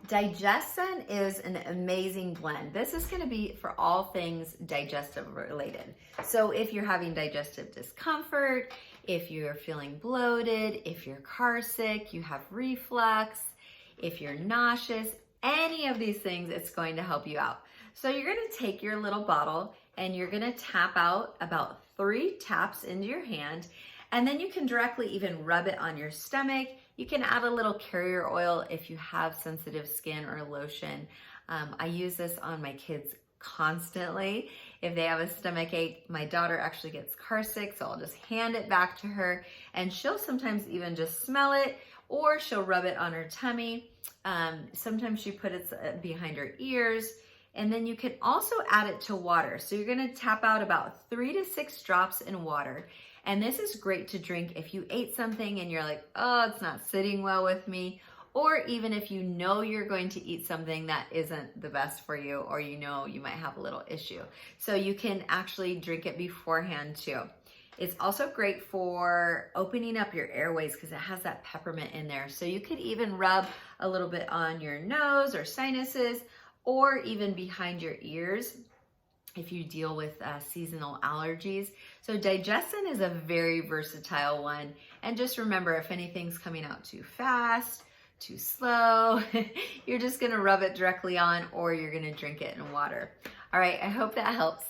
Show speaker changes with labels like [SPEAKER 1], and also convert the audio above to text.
[SPEAKER 1] DigestZen is an amazing blend. This is going to be for all things digestive related. So if you're having digestive discomfort, if you're feeling bloated, if you're car sick, you have reflux, if you're nauseous, any of these things, it's going to help you out. So you're going to take your little bottle and you're going to tap out about 3 taps into your hand, and then you can directly even rub it on your stomach. You can add a little carrier oil if you have sensitive skin or lotion. I use this on my kids constantly. If they have a stomach ache, my daughter actually gets car sick, so I'll just hand it back to her and she'll sometimes even just smell it, or she'll rub it on her tummy. Sometimes she puts it behind her ears. And then you can also add it to water. So you're gonna tap out about 3 to 6 drops in water. And this is great to drink if you ate something and you're like, oh, it's not sitting well with me. Or even if you know you're going to eat something that isn't the best for you, or you know you might have a little issue. So you can actually drink it beforehand too. It's also great for opening up your airways because it has that peppermint in there. So you could even rub a little bit on your nose or sinuses, or even behind your ears if you deal with seasonal allergies. So DigestZen is a very versatile one. And just remember, if anything's coming out too fast, too slow, you're just gonna rub it directly on, or you're gonna drink it in water. All right, I hope that helps.